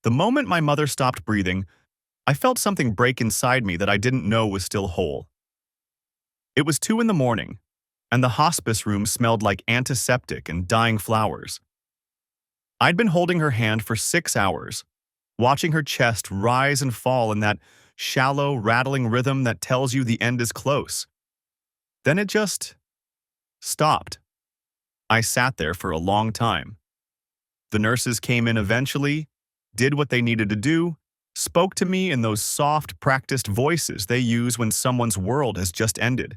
The moment my mother stopped breathing, I felt something break inside me that I didn't know was still whole. It was 2 in the morning, and the hospice room smelled like antiseptic and dying flowers. I'd been holding her hand for 6 hours, watching her chest rise and fall in that shallow, rattling rhythm that tells you the end is close. Then it just stopped. I sat there for a long time. The nurses came in eventually, did what they needed to do, spoke to me in those soft, practiced voices they use when someone's world has just ended.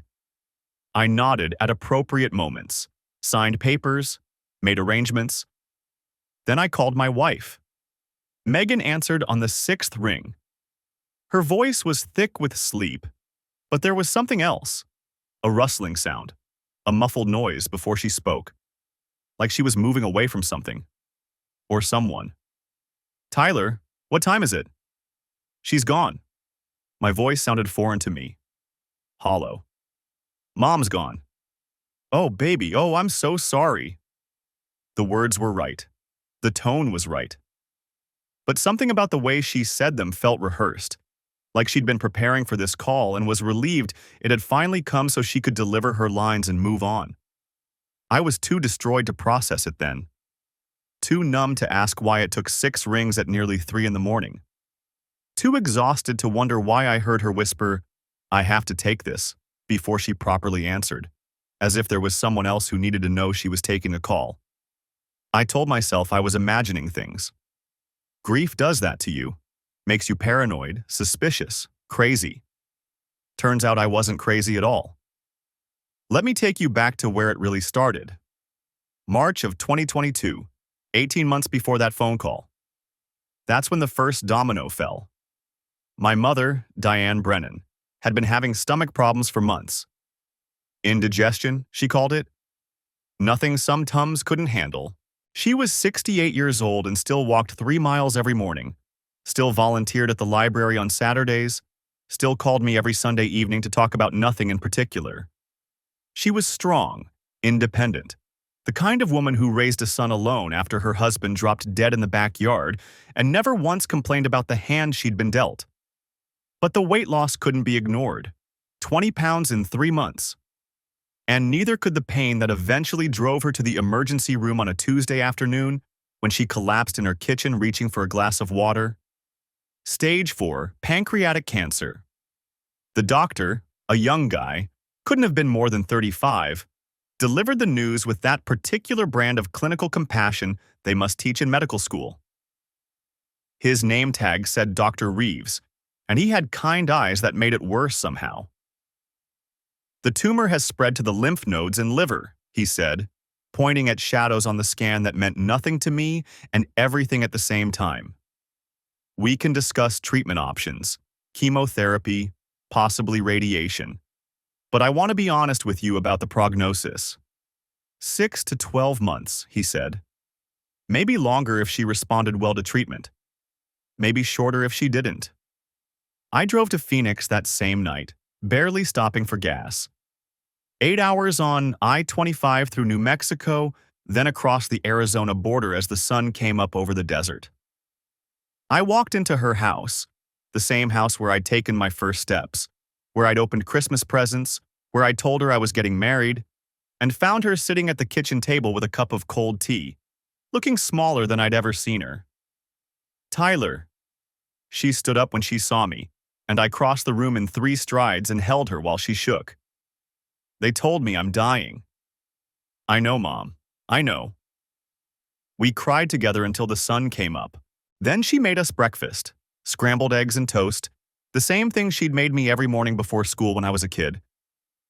I nodded at appropriate moments, signed papers, made arrangements. Then I called my wife. Megan answered on the 6th ring. Her voice was thick with sleep, but there was something else, a rustling sound, a muffled noise before she spoke, like she was moving away from something, or someone. "Tyler, what time is it?" "She's gone." My voice sounded foreign to me, hollow. "Mom's gone." "Oh, baby, oh, I'm so sorry." The words were right. The tone was right. But something about the way she said them felt rehearsed, like she'd been preparing for this call and was relieved it had finally come so she could deliver her lines and move on. I was too destroyed to process it then. Too numb to ask why it took 6 rings at nearly 3 in the morning. Too exhausted to wonder why I heard her whisper, "I have to take this," before she properly answered, as if there was someone else who needed to know she was taking a call. I told myself I was imagining things. Grief does that to you. Makes you paranoid, suspicious, crazy. Turns out I wasn't crazy at all. Let me take you back to where it really started. March of 2022, 18 months before that phone call. That's when the first domino fell. My mother, Diane Brennan, had been having stomach problems for months. Indigestion, she called it. Nothing some Tums couldn't handle. She was 68 years old and still walked 3 miles every morning, still volunteered at the library on Saturdays, still called me every Sunday evening to talk about nothing in particular. She was strong, independent, the kind of woman who raised a son alone after her husband dropped dead in the backyard and never once complained about the hand she'd been dealt. But the weight loss couldn't be ignored. 20 pounds in 3 months. And neither could the pain that eventually drove her to the emergency room on a Tuesday afternoon when she collapsed in her kitchen reaching for a glass of water. Stage 4, pancreatic cancer. The doctor, a young guy, couldn't have been more than 35, delivered the news with that particular brand of clinical compassion they must teach in medical school. His name tag said Dr. Reeves, and he had kind eyes that made it worse somehow. "The tumor has spread to the lymph nodes and liver," he said, pointing at shadows on the scan that meant nothing to me and everything at the same time. "We can discuss treatment options, chemotherapy, possibly radiation. But I want to be honest with you about the prognosis. 6 to 12 months, he said. Maybe longer if she responded well to treatment. Maybe shorter if she didn't." I drove to Phoenix that same night, barely stopping for gas. 8 hours on I-25 through New Mexico, then across the Arizona border as the sun came up over the desert. I walked into her house, the same house where I'd taken my first steps, where I'd opened Christmas presents, where I'd told her I was getting married, and found her sitting at the kitchen table with a cup of cold tea, looking smaller than I'd ever seen her. "Tyler." She stood up when she saw me, and I crossed the room in 3 strides and held her while she shook. "They told me I'm dying." "I know, Mom. I know." We cried together until the sun came up. Then she made us breakfast, scrambled eggs and toast, the same thing she'd made me every morning before school when I was a kid.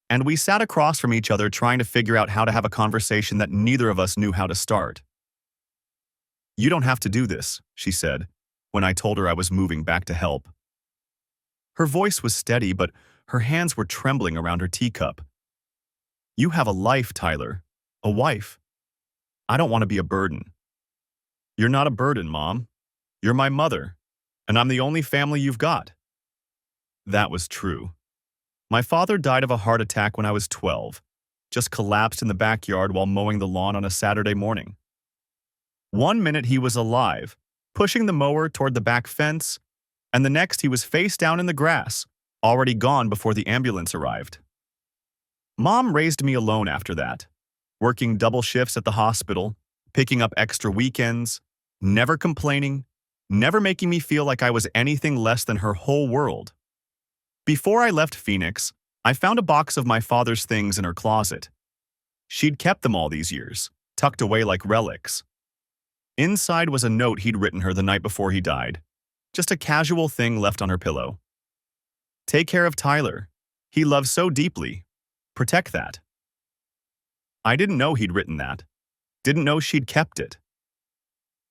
And we sat across from each other trying to figure out how to have a conversation that neither of us knew how to start. "You don't have to do this," she said, when I told her I was moving back to help. Her voice was steady, but her hands were trembling around her teacup. "You have a life, Tyler. A wife. I don't want to be a burden." "You're not a burden, Mom. You're my mother, and I'm the only family you've got." That was true. My father died of a heart attack when I was 12, just collapsed in the backyard while mowing the lawn on a Saturday morning. One minute he was alive, pushing the mower toward the back fence, and the next he was face down in the grass, already gone before the ambulance arrived. Mom raised me alone after that, working double shifts at the hospital, picking up extra weekends, never complaining, never making me feel like I was anything less than her whole world. Before I left Phoenix, I found a box of my father's things in her closet. She'd kept them all these years, tucked away like relics. Inside was a note he'd written her the night before he died, just a casual thing left on her pillow. "Take care of Tyler. He loves so deeply. Protect that." I didn't know he'd written that. Didn't know she'd kept it.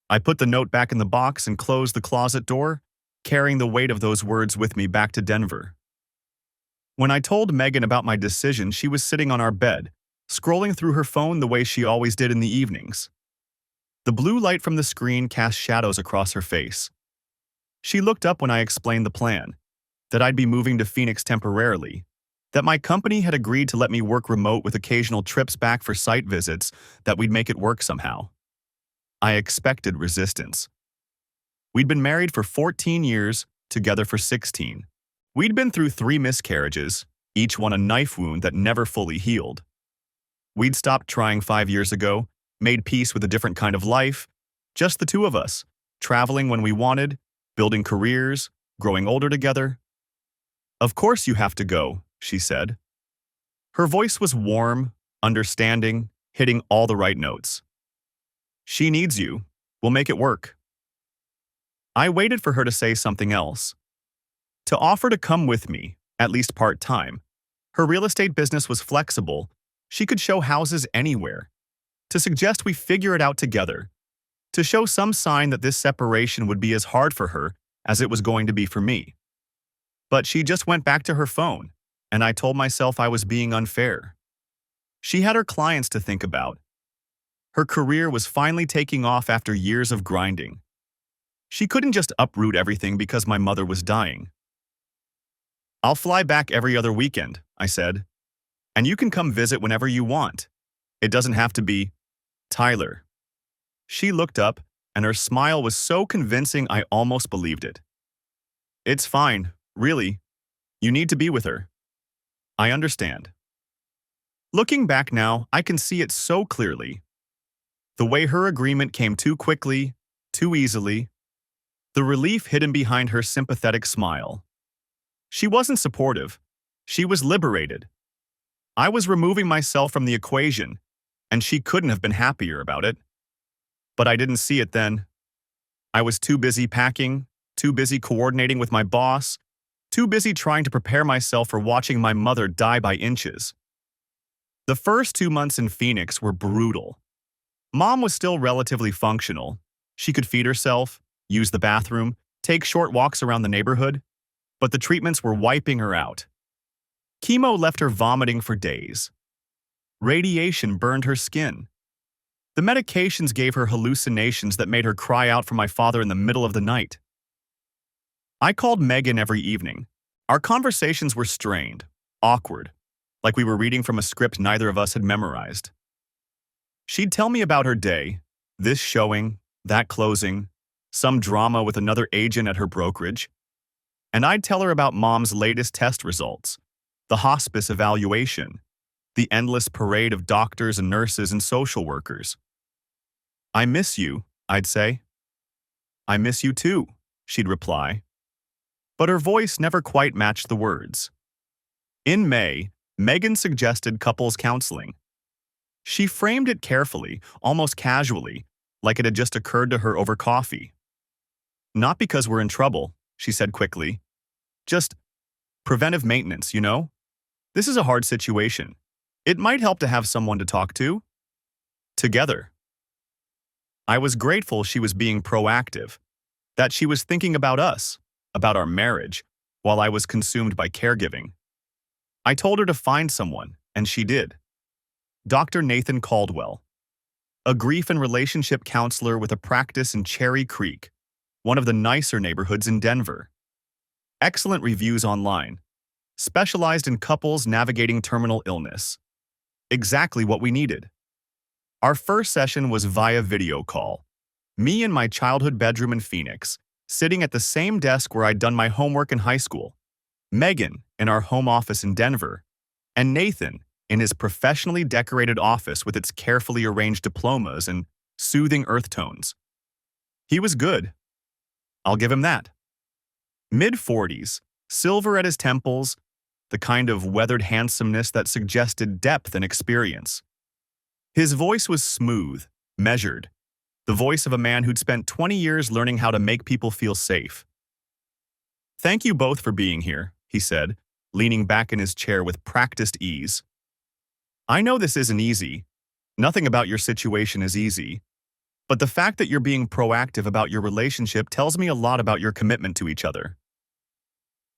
I put the note back in the box and closed the closet door, carrying the weight of those words with me back to Denver. When I told Megan about my decision, she was sitting on our bed, scrolling through her phone the way she always did in the evenings. The blue light from the screen cast shadows across her face. She looked up when I explained the plan, that I'd be moving to Phoenix temporarily, that my company had agreed to let me work remote with occasional trips back for site visits, that we'd make it work somehow. I expected resistance. We'd been married for 14 years, together for 16. We'd been through 3 miscarriages, each one a knife wound that never fully healed. We'd stopped trying 5 years ago, made peace with a different kind of life, just the two of us, traveling when we wanted, building careers, growing older together. "Of course you have to go," she said. Her voice was warm, understanding, hitting all the right notes. "She needs you. We'll make it work." I waited for her to say something else. To offer to come with me, at least part-time. Her real estate business was flexible. She could show houses anywhere. To suggest we figure it out together. To show some sign that this separation would be as hard for her as it was going to be for me. But she just went back to her phone, and I told myself I was being unfair. She had her clients to think about. Her career was finally taking off after years of grinding. She couldn't just uproot everything because my mother was dying. "I'll fly back every other weekend," I said. "And you can come visit whenever you want. It doesn't have to be Tyler." She looked up, and her smile was so convincing I almost believed it. "It's fine, really. You need to be with her." "I understand." Looking back now, I can see it so clearly. The way her agreement came too quickly, too easily. The relief hidden behind her sympathetic smile. She wasn't supportive. She was liberated. I was removing myself from the equation, and she couldn't have been happier about it. But I didn't see it then. I was too busy packing, too busy coordinating with my boss, too busy trying to prepare myself for watching my mother die by inches. The first 2 months in Phoenix were brutal. Mom was still relatively functional. She could feed herself, use the bathroom, take short walks around the neighborhood, but the treatments were wiping her out. Chemo left her vomiting for days. Radiation burned her skin. The medications gave her hallucinations that made her cry out for my father in the middle of the night. I called Megan every evening. Our conversations were strained, awkward, like we were reading from a script neither of us had memorized. She'd tell me about her day, this showing, that closing, some drama with another agent at her brokerage. And I'd tell her about Mom's latest test results, the hospice evaluation, the endless parade of doctors and nurses and social workers. "I miss you," I'd say. "I miss you too," she'd reply. But her voice never quite matched the words. In May, Megan suggested couples counseling. She framed it carefully, almost casually, like it had just occurred to her over coffee. "Not because we're in trouble," she said quickly. "Just preventive maintenance, you know? This is a hard situation. It might help to have someone to talk to. Together." I was grateful she was being proactive, that she was thinking about us, about our marriage, while I was consumed by caregiving. I told her to find someone, and she did. Dr. Nathan Caldwell, a grief and relationship counselor with a practice in Cherry Creek, one of the nicer neighborhoods in Denver. Excellent reviews online. Specialized in couples navigating terminal illness. Exactly what we needed. Our first session was via video call. Me in my childhood bedroom in Phoenix, sitting at the same desk where I'd done my homework in high school. Megan in our home office in Denver, and Nathan in his professionally decorated office with its carefully arranged diplomas and soothing earth tones. He was good. I'll give him that. Mid-40s, silver at his temples, the kind of weathered handsomeness that suggested depth and experience. His voice was smooth, measured, the voice of a man who'd spent 20 years learning how to make people feel safe. "Thank you both for being here," he said, leaning back in his chair with practiced ease. "I know this isn't easy. Nothing about your situation is easy. But the fact that you're being proactive about your relationship tells me a lot about your commitment to each other."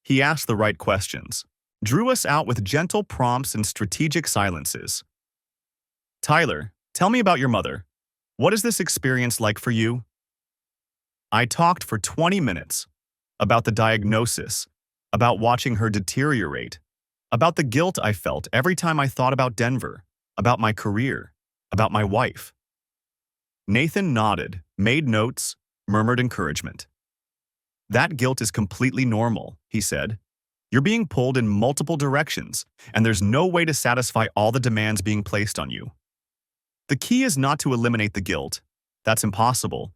He asked the right questions, drew us out with gentle prompts and strategic silences. "Tyler, tell me about your mother. What is this experience like for you?" I talked for 20 minutes about the diagnosis, about watching her deteriorate, about the guilt I felt every time I thought about Denver, about my career, about my wife. Nathan nodded, made notes, murmured encouragement. "That guilt is completely normal," he said. "You're being pulled in multiple directions, and there's no way to satisfy all the demands being placed on you. The key is not to eliminate the guilt, that's impossible,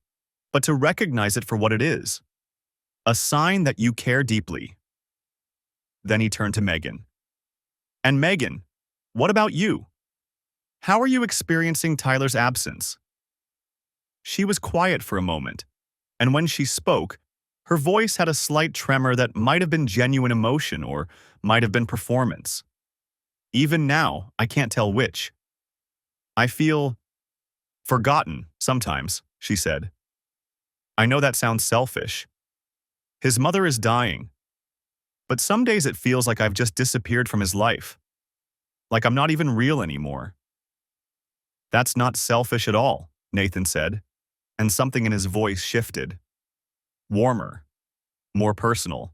but to recognize it for what it is. A sign that you care deeply." Then he turned to Megan. "And Megan, what about you? How are you experiencing Tyler's absence?" She was quiet for a moment, and when she spoke, her voice had a slight tremor that might have been genuine emotion or might have been performance. Even now, I can't tell which. "I feel forgotten sometimes," she said. "I know that sounds selfish. His mother is dying. But some days it feels like I've just disappeared from his life. Like I'm not even real anymore." "That's not selfish at all," Nathan said, and something in his voice shifted. Warmer, more personal.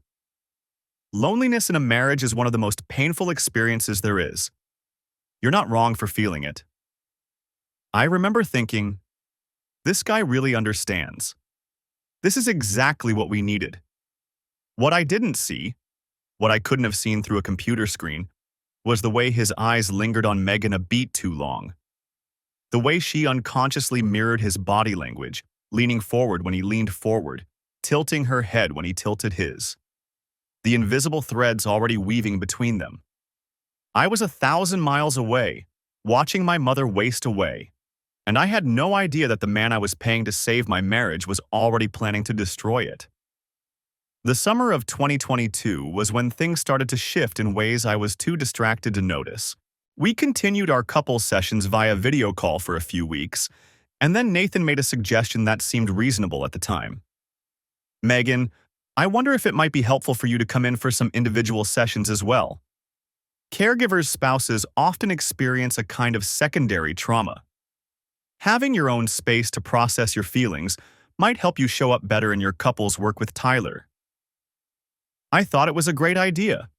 "Loneliness in a marriage is one of the most painful experiences there is. You're not wrong for feeling it." I remember thinking, this guy really understands. This is exactly what we needed. What I didn't see, what I couldn't have seen through a computer screen, was the way his eyes lingered on Megan a beat too long. The way she unconsciously mirrored his body language, leaning forward when he leaned forward, tilting her head when he tilted his. The invisible threads already weaving between them. I was 1,000 miles away, watching my mother waste away, and I had no idea that the man I was paying to save my marriage was already planning to destroy it. The summer of 2022 was when things started to shift in ways I was too distracted to notice. We continued our couples sessions via video call for a few weeks, and then Nathan made a suggestion that seemed reasonable at the time. "Megan, I wonder if it might be helpful for you to come in for some individual sessions as well. Caregivers' spouses often experience a kind of secondary trauma. Having your own space to process your feelings might help you show up better in your couples work with Tyler." I thought it was a great idea.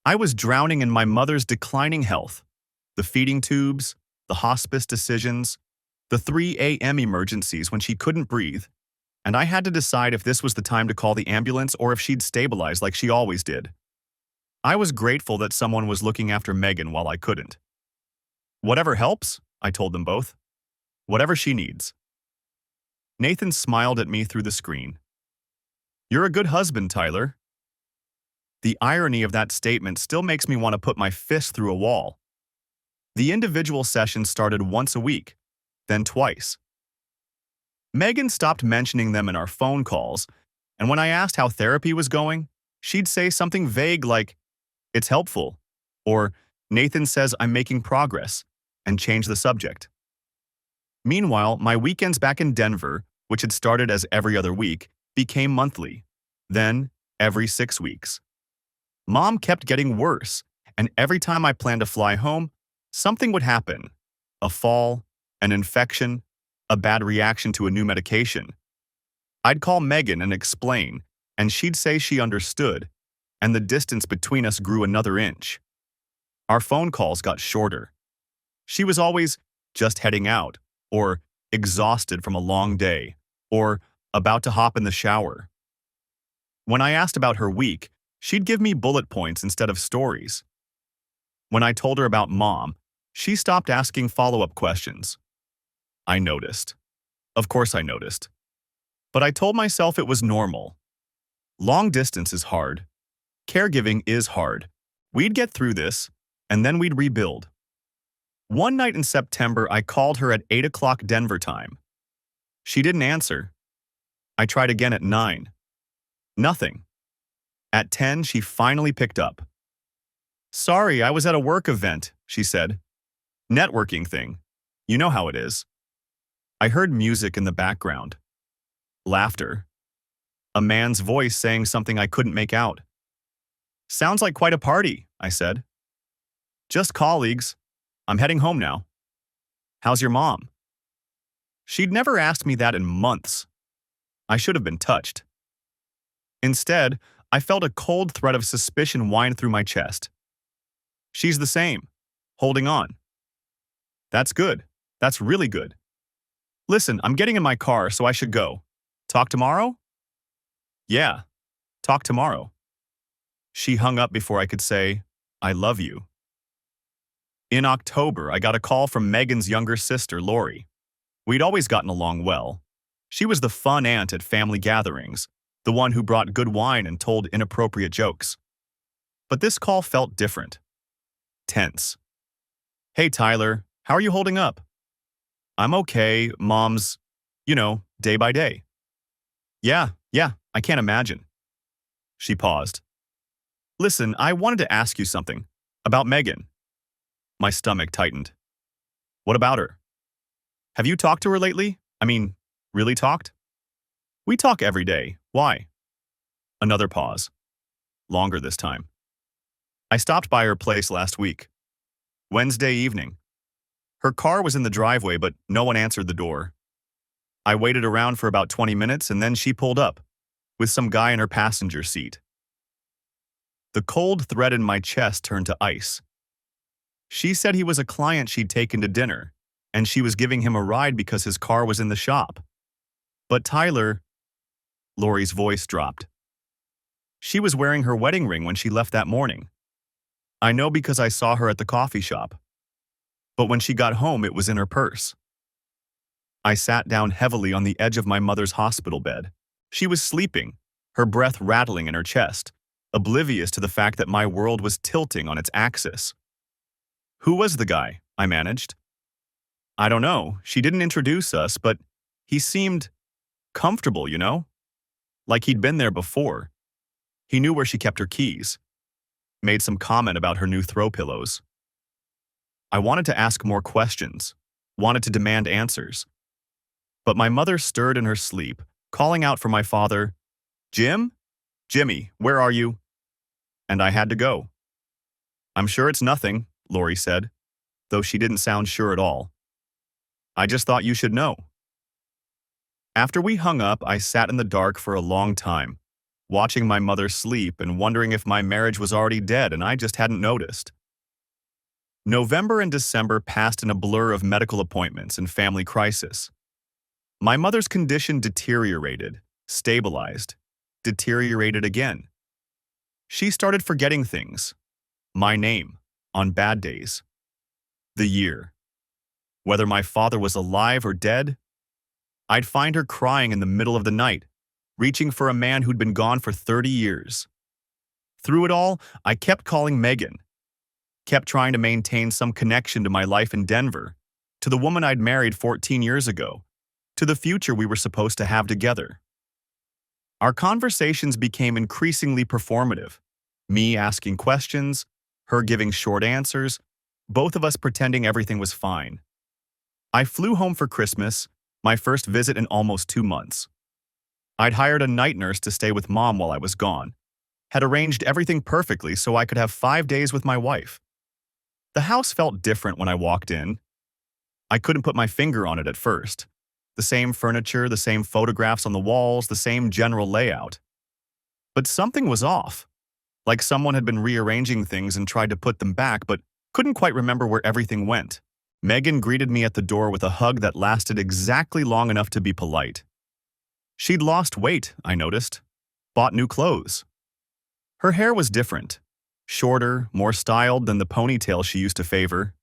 I was drowning in my mother's declining health, the feeding tubes, the hospice decisions, the 3 a.m. emergencies when she couldn't breathe, and I had to decide if this was the time to call the ambulance or if she'd stabilize like she always did. I was grateful that someone was looking after Megan while I couldn't. "Whatever helps," I told them both. "Whatever she needs." Nathan smiled at me through the screen. "You're a good husband, Tyler." The irony of that statement still makes me want to put my fist through a wall. The individual sessions started once a week, then twice. Megan stopped mentioning them in our phone calls, and when I asked how therapy was going, she'd say something vague like, "It's helpful," or "Nathan says I'm making progress," and change the subject. Meanwhile, my weekends back in Denver, which had started as every other week, became monthly, then every 6 weeks. Mom kept getting worse, and every time I planned to fly home, something would happen. A fall, an infection, a bad reaction to a new medication. I'd call Megan and explain, and she'd say she understood, and the distance between us grew another inch. Our phone calls got shorter. She was always just heading out, or exhausted from a long day, or about to hop in the shower. When I asked about her week, she'd give me bullet points instead of stories. When I told her about mom, she stopped asking follow-up questions. I noticed. Of course I noticed. But I told myself it was normal. Long distance is hard. Caregiving is hard. We'd get through this, and then we'd rebuild. One night in September, I called her at 8 o'clock Denver time. She didn't answer. I tried again at 9. Nothing. At 10, she finally picked up. "Sorry, I was at a work event," she said. "Networking thing. You know how it is." I heard music in the background. Laughter. A man's voice saying something I couldn't make out. "Sounds like quite a party," I said. "Just colleagues. I'm heading home now." "How's your mom?" She'd never asked me that in months. I should have been touched. Instead, I felt a cold thread of suspicion wind through my chest. "She's the same. Holding on." "That's good. That's really good. Listen, I'm getting in my car, so I should go. Talk tomorrow?" "Yeah, talk tomorrow." She hung up before I could say, "I love you." In October, I got a call from Megan's younger sister, Lori. We'd always gotten along well. She was the fun aunt at family gatherings, the one who brought good wine and told inappropriate jokes. But this call felt different. Tense. "Hey, Tyler, how are you holding up?" "I'm okay, Mom's, day by day." Yeah, I can't imagine." She paused. "Listen, I wanted to ask you something. About Megan." My stomach tightened. "What about her? Have you talked to her lately? I mean, really talked?" "We talk every day. Why?" Another pause. Longer this time. "I stopped by her place last week. Wednesday evening. Her car was in the driveway, but no one answered the door. I waited around for about 20 minutes, and then she pulled up, with some guy in her passenger seat." The cold thread in my chest turned to ice. She said he was a client she'd taken to dinner, and she was giving him a ride because his car was in the shop. "But Tyler," Lori's voice dropped. "She was wearing her wedding ring when she left that morning. I know because I saw her at the coffee shop. But when she got home, it was in her purse." I sat down heavily on the edge of my mother's hospital bed. She was sleeping, her breath rattling in her chest, oblivious to the fact that my world was tilting on its axis. "Who was the guy?" I managed. "I don't know. She didn't introduce us, but he seemed comfortable, like he'd been there before. He knew where she kept her keys. Made some comment about her new throw pillows." I wanted to ask more questions, wanted to demand answers. But my mother stirred in her sleep, calling out for my father, "Jim? Jimmy, where are you?" And I had to go. "I'm sure it's nothing," Lori said, though she didn't sound sure at all. "I just thought you should know." After we hung up, I sat in the dark for a long time, watching my mother sleep and wondering if my marriage was already dead and I just hadn't noticed. November and December passed in a blur of medical appointments and family crisis. My mother's condition deteriorated, stabilized, deteriorated again. She started forgetting things. My name, on bad days. The year. Whether my father was alive or dead, I'd find her crying in the middle of the night, reaching for a man who'd been gone for 30 years. Through it all, I kept calling Megan. Kept trying to maintain some connection to my life in Denver, to the woman I'd married 14 years ago, to the future we were supposed to have together. Our conversations became increasingly performative, me asking questions, her giving short answers, both of us pretending everything was fine. I flew home for Christmas, my first visit in almost 2 months. I'd hired a night nurse to stay with Mom while I was gone, had arranged everything perfectly so I could have 5 days with my wife. The house felt different when I walked in. I couldn't put my finger on it at first. The same furniture, the same photographs on the walls, the same general layout. But something was off, like someone had been rearranging things and tried to put them back, but couldn't quite remember where everything went. Megan greeted me at the door with a hug that lasted exactly long enough to be polite. She'd lost weight, I noticed. Bought new clothes. Her hair was different. Shorter, more styled than the ponytail she used to favor.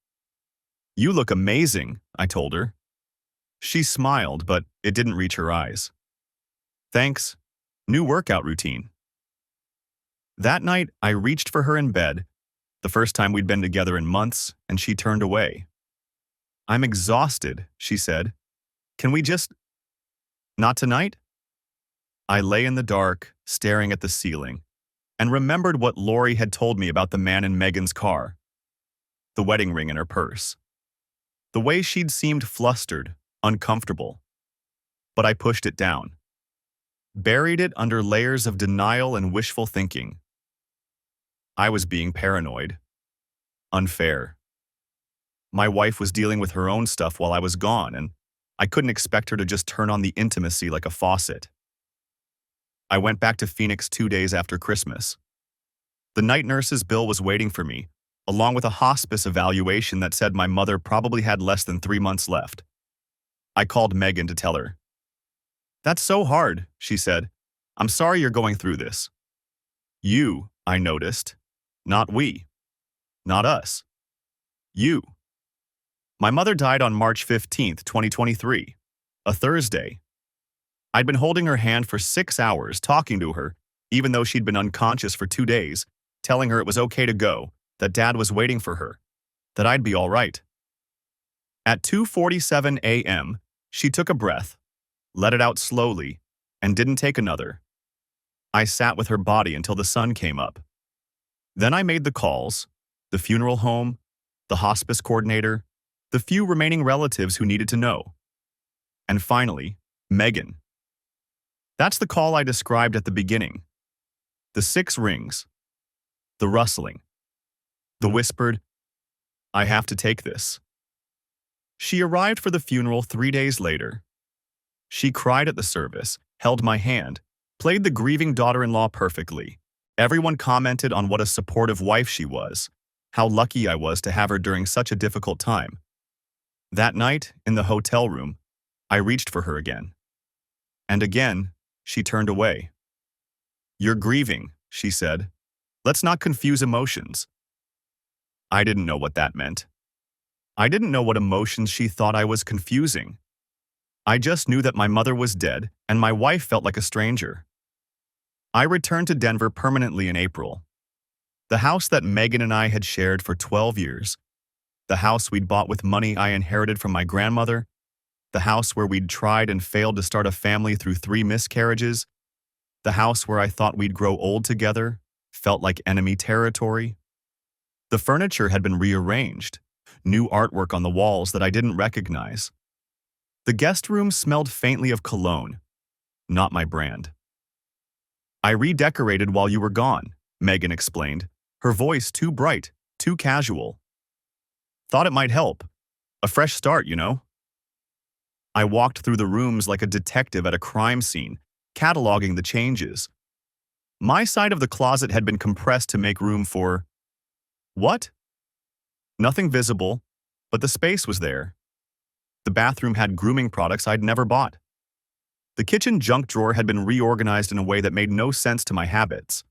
You look amazing, I told her. She smiled, but it didn't reach her eyes. Thanks. New workout routine. That night, I reached for her in bed, the first time we'd been together in months, and she turned away. I'm exhausted, she said. Can we just... Not tonight? I lay in the dark, staring at the ceiling, and remembered what Lori had told me about the man in Megan's car. The wedding ring in her purse. The way she'd seemed flustered, uncomfortable. But I pushed it down. Buried it under layers of denial and wishful thinking. I was being paranoid. Unfair. My wife was dealing with her own stuff while I was gone, and I couldn't expect her to just turn on the intimacy like a faucet. I went back to Phoenix 2 days after Christmas. The night nurse's bill was waiting for me, along with a hospice evaluation that said my mother probably had less than 3 months left. I called Megan to tell her. That's so hard, she said. I'm sorry you're going through this. You, I noticed. Not we. Not us. You. My mother died on March 15th, 2023, a Thursday. I'd been holding her hand for 6 hours, talking to her, even though she'd been unconscious for 2 days, telling her it was okay to go, that Dad was waiting for her, that I'd be all right. At 2:47 a.m., she took a breath, let it out slowly, and didn't take another. I sat with her body until the sun came up. Then I made the calls, the funeral home, the hospice coordinator, the few remaining relatives who needed to know. And finally, Megan. That's the call I described at the beginning. The 6 rings. The rustling. The whispered, I have to take this. She arrived for the funeral 3 days later. She cried at the service, held my hand, played the grieving daughter-in-law perfectly. Everyone commented on what a supportive wife she was, how lucky I was to have her during such a difficult time. That night, in the hotel room, I reached for her again. And again, she turned away. You're grieving, she said. Let's not confuse emotions. I didn't know what that meant. I didn't know what emotions she thought I was confusing. I just knew that my mother was dead and my wife felt like a stranger. I returned to Denver permanently in April. The house that Megan and I had shared for 12 years. The house we'd bought with money I inherited from my grandmother. The house where we'd tried and failed to start a family through 3 miscarriages. The house where I thought we'd grow old together, felt like enemy territory. The furniture had been rearranged, new artwork on the walls that I didn't recognize. The guest room smelled faintly of cologne, not my brand. I redecorated while you were gone, Megan explained, her voice too bright, too casual. Thought it might help. A fresh start, you know? I walked through the rooms like a detective at a crime scene, cataloging the changes. My side of the closet had been compressed to make room for... What? Nothing visible, but the space was there. The bathroom had grooming products I'd never bought. The kitchen junk drawer had been reorganized in a way that made no sense to my habits.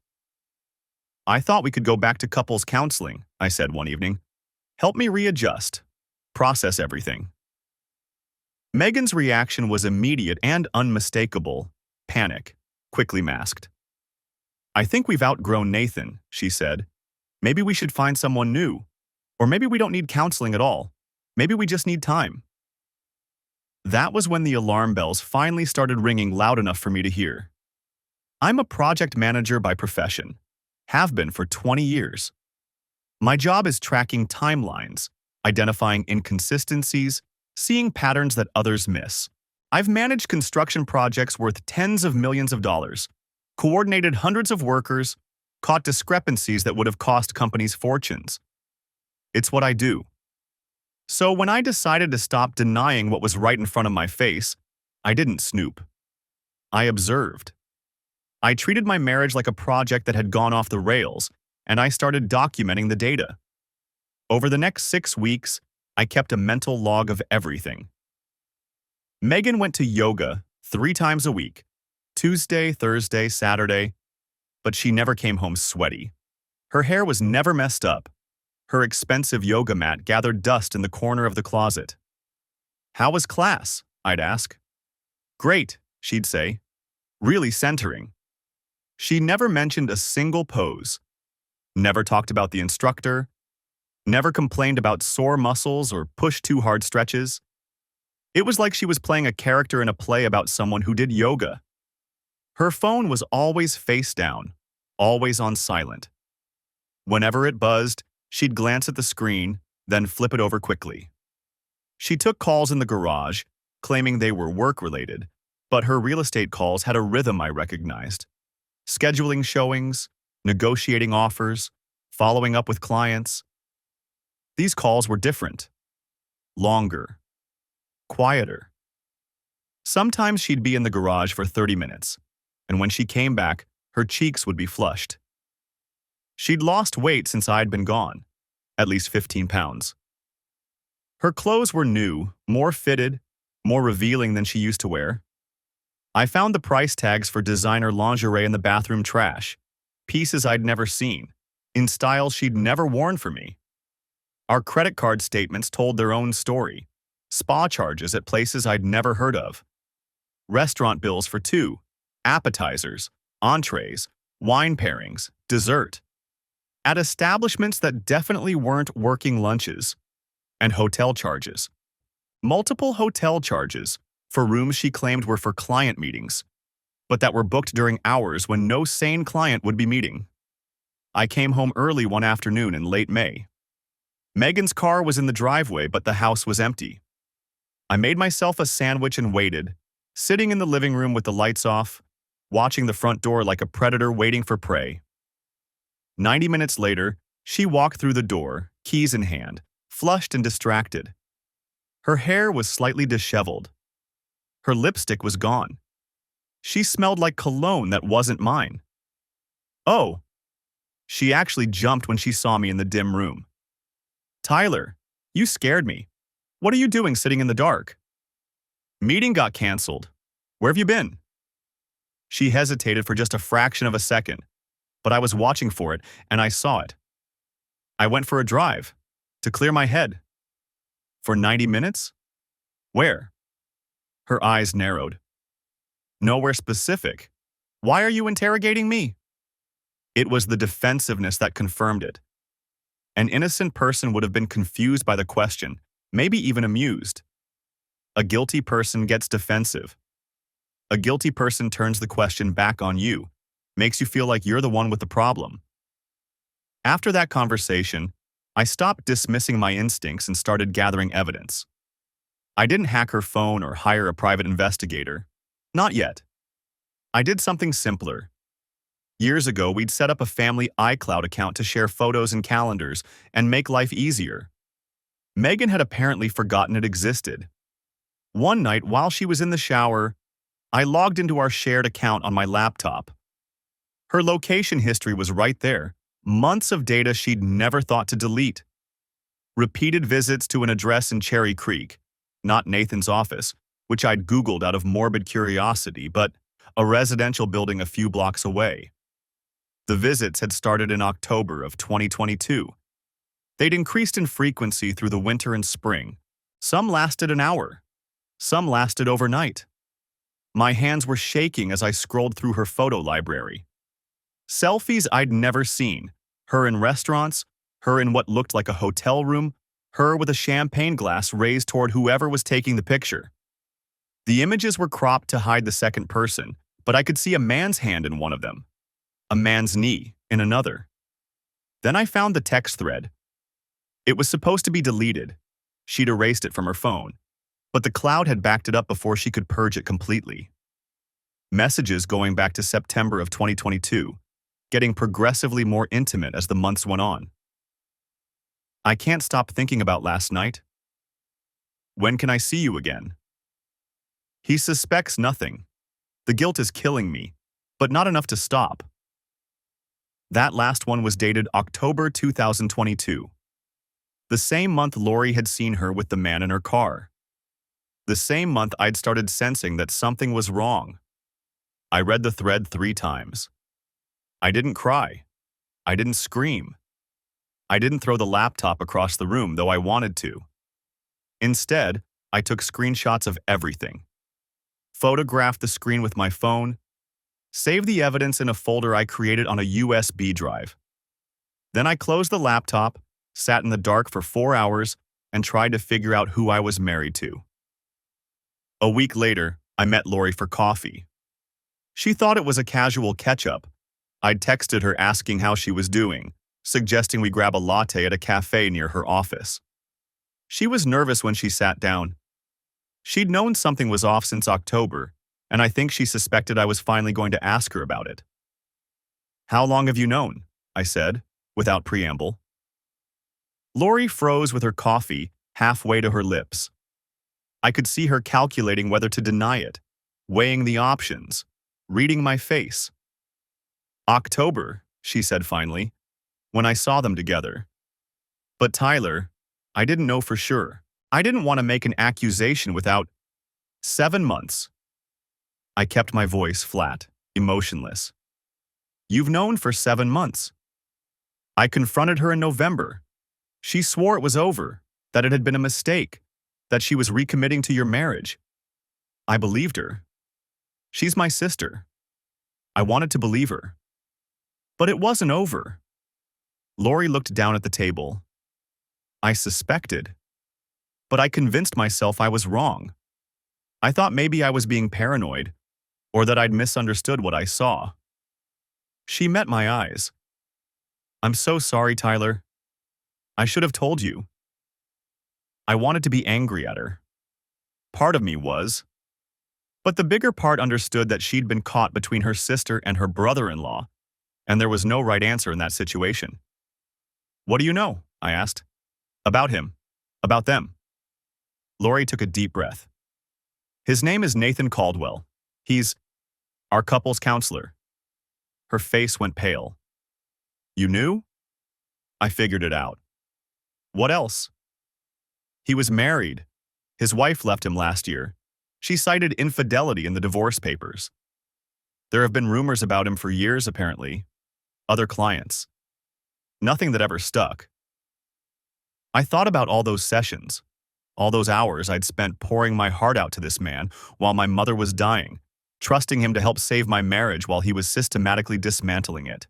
I thought we could go back to couples counseling, I said one evening. Help me readjust, process everything. Megan's reaction was immediate and unmistakable. Panic, quickly masked. I think we've outgrown Nathan, she said. Maybe we should find someone new. Or maybe we don't need counseling at all. Maybe we just need time. That was when the alarm bells finally started ringing loud enough for me to hear. I'm a project manager by profession. Have been for 20 years. My job is tracking timelines, identifying inconsistencies, seeing patterns that others miss. I've managed construction projects worth tens of millions of dollars, coordinated hundreds of workers, caught discrepancies that would have cost companies fortunes. It's what I do. So when I decided to stop denying what was right in front of my face, I didn't snoop. I observed. I treated my marriage like a project that had gone off the rails, and I started documenting the data. Over the next 6 weeks, I kept a mental log of everything. Megan went to yoga 3 times a week, Tuesday, Thursday, Saturday, but she never came home sweaty. Her hair was never messed up. Her expensive yoga mat gathered dust in the corner of the closet. "How was class?" I'd ask. "Great," she'd say. "Really centering." She never mentioned a single pose, never talked about the instructor, never complained about sore muscles or pushed too hard stretches. It was like she was playing a character in a play about someone who did yoga. Her phone was always face down, always on silent. Whenever it buzzed, she'd glance at the screen, then flip it over quickly. She took calls in the garage, claiming they were work-related, but her real estate calls had a rhythm I recognized. Scheduling showings, negotiating offers, following up with clients. These calls were different. Longer. Quieter. Sometimes she'd be in the garage for 30 minutes, and when she came back, her cheeks would be flushed. She'd lost weight since I'd been gone, at least 15 pounds. Her clothes were new, more fitted, more revealing than she used to wear. I found the price tags for designer lingerie in the bathroom trash, pieces I'd never seen, in styles she'd never worn for me. Our credit card statements told their own story. Spa charges at places I'd never heard of. Restaurant bills for two, appetizers, entrees, wine pairings, dessert. At establishments that definitely weren't working lunches. And hotel charges. Multiple hotel charges for rooms she claimed were for client meetings, but that were booked during hours when no sane client would be meeting. I came home early one afternoon in late May. Megan's car was in the driveway, but the house was empty. I made myself a sandwich and waited, sitting in the living room with the lights off, watching the front door like a predator waiting for prey. 90 minutes later, she walked through the door, keys in hand, flushed and distracted. Her hair was slightly disheveled. Her lipstick was gone. She smelled like cologne that wasn't mine. "Oh." She actually jumped when she saw me in the dim room. "Tyler, you scared me. What are you doing sitting in the dark?" "Meeting got canceled. Where have you been?" She hesitated for just a fraction of a second, but I was watching for it, and I saw it. "I went for a drive, to clear my head." "For 90 minutes? Where?" Her eyes narrowed. "Nowhere specific. Why are you interrogating me?" It was the defensiveness that confirmed it. An innocent person would have been confused by the question, maybe even amused. A guilty person gets defensive. A guilty person turns the question back on you, makes you feel like you're the one with the problem. After that conversation, I stopped dismissing my instincts and started gathering evidence. I didn't hack her phone or hire a private investigator. Not yet. I did something simpler. Years ago, we'd set up a family iCloud account to share photos and calendars and make life easier. Megan had apparently forgotten it existed. One night, while she was in the shower, I logged into our shared account on my laptop. Her location history was right there, months of data she'd never thought to delete. Repeated visits to an address in Cherry Creek, not Nathan's office, which I'd Googled out of morbid curiosity, but a residential building a few blocks away. The visits had started in October of 2022. They'd increased in frequency through the winter and spring. Some lasted an hour. Some lasted overnight. My hands were shaking as I scrolled through her photo library. Selfies I'd never seen. Her in restaurants, her in what looked like a hotel room, her with a champagne glass raised toward whoever was taking the picture. The images were cropped to hide the second person, but I could see a man's hand in one of them, a man's knee in another. Then I found the text thread. It was supposed to be deleted. She'd erased it from her phone, but the cloud had backed it up before she could purge it completely. Messages going back to September of 2022, getting progressively more intimate as the months went on. "I can't stop thinking about last night. When can I see you again?" He suspects nothing. The guilt is killing me, but not enough to stop. That last one was dated October 2022. The same month Lori had seen her with the man in her car. The same month I'd started sensing that something was wrong. I read the thread 3 times. I didn't cry. I didn't scream. I didn't throw the laptop across the room, though I wanted to. Instead, I took screenshots of everything, photographed the screen with my phone, saved the evidence in a folder I created on a USB drive. Then I closed the laptop, sat in the dark for 4 hours, and tried to figure out who I was married to. A week later, I met Lori for coffee. She thought it was a casual catch-up. I'd texted her asking how she was doing, suggesting we grab a latte at a cafe near her office. She was nervous when she sat down. She'd known something was off since October, and I think she suspected I was finally going to ask her about it. "How long have you known?" I said, without preamble. Lori froze with her coffee halfway to her lips. I could see her calculating whether to deny it, weighing the options, reading my face. "October," she said finally, "when I saw them together. But Tyler, I didn't know for sure. I didn't want to make an accusation without 7 months." I kept my voice flat, emotionless. "You've known for 7 months." I confronted her in November. She swore it was over, that it had been a mistake, that she was recommitting to your marriage. I believed her. She's my sister. I wanted to believe her. But it wasn't over. Lori looked down at the table. I suspected. But I convinced myself I was wrong. I thought maybe I was being paranoid, or that I'd misunderstood what I saw. She met my eyes. "I'm so sorry, Tyler. I should have told you." I wanted to be angry at her. Part of me was. But the bigger part understood that she'd been caught between her sister and her brother-in-law, and there was no right answer in that situation. "What do you know?" I asked. "About him. About them." Lori took a deep breath. "His name is Nathan Caldwell. He's our couple's counselor." Her face went pale. "You knew?" I figured it out. "What else?" "He was married. His wife left him last year. She cited infidelity in the divorce papers. There have been rumors about him for years, apparently. Other clients. Nothing that ever stuck." I thought about all those sessions, all those hours I'd spent pouring my heart out to this man while my mother was dying, trusting him to help save my marriage while he was systematically dismantling it.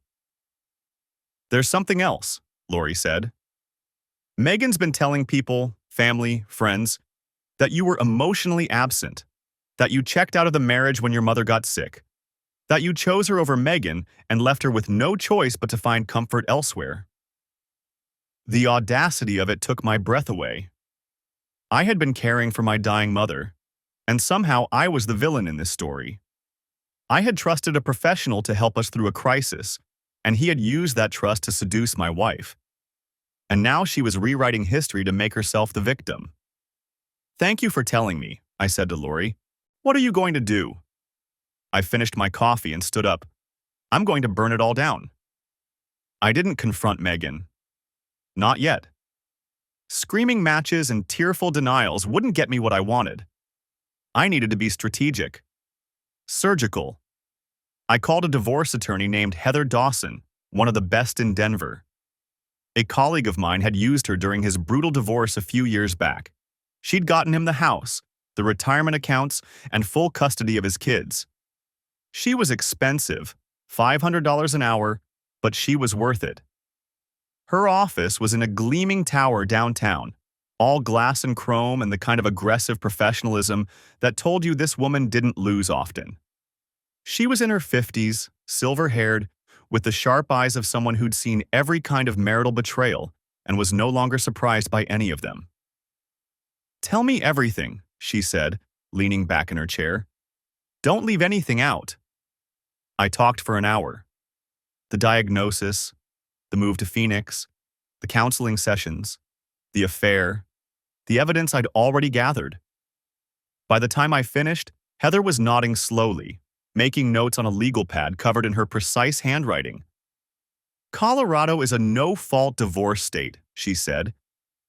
"There's something else," Lori said. "Megan's been telling people, family, friends, that you were emotionally absent, that you checked out of the marriage when your mother got sick, that you chose her over Megan and left her with no choice but to find comfort elsewhere." The audacity of it took my breath away. I had been caring for my dying mother, and somehow I was the villain in this story. I had trusted a professional to help us through a crisis, and he had used that trust to seduce my wife. And now she was rewriting history to make herself the victim. "Thank you for telling me," I said to Lori. "What are you going to do?" I finished my coffee and stood up. "I'm going to burn it all down." I didn't confront Megan. Not yet. Screaming matches and tearful denials wouldn't get me what I wanted. I needed to be strategic. Surgical. I called a divorce attorney named Heather Dawson, one of the best in Denver. A colleague of mine had used her during his brutal divorce a few years back. She'd gotten him the house, the retirement accounts, and full custody of his kids. She was expensive, $500 an hour, but she was worth it. Her office was in a gleaming tower downtown, all glass and chrome and the kind of aggressive professionalism that told you this woman didn't lose often. She was in her 50s, silver-haired, with the sharp eyes of someone who'd seen every kind of marital betrayal and was no longer surprised by any of them. "Tell me everything," she said, leaning back in her chair. "Don't leave anything out." I talked for an hour. The diagnosis, the move to Phoenix, the counseling sessions, the affair, the evidence I'd already gathered. By the time I finished, Heather was nodding slowly, making notes on a legal pad covered in her precise handwriting. "Colorado is a no-fault divorce state," she said.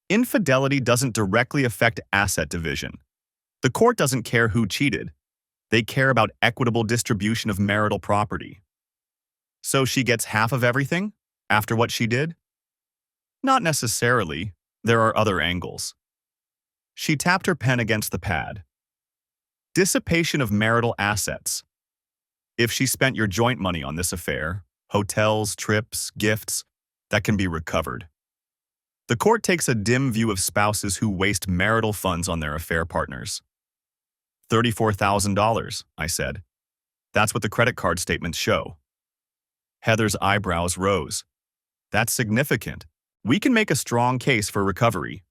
"Infidelity doesn't directly affect asset division. The court doesn't care who cheated. They care about equitable distribution of marital property. So she gets half of everything after what she did? Not necessarily. There are other angles. She tapped her pen against the pad. Dissipation of marital assets. If she spent your joint money on this affair, hotels, trips, gifts, that can be recovered. The court takes a dim view of spouses who waste marital funds on their affair partners. $34,000, I said. That's what the credit card statements show. Heather's eyebrows rose. That's significant. We can make a strong case for recovery.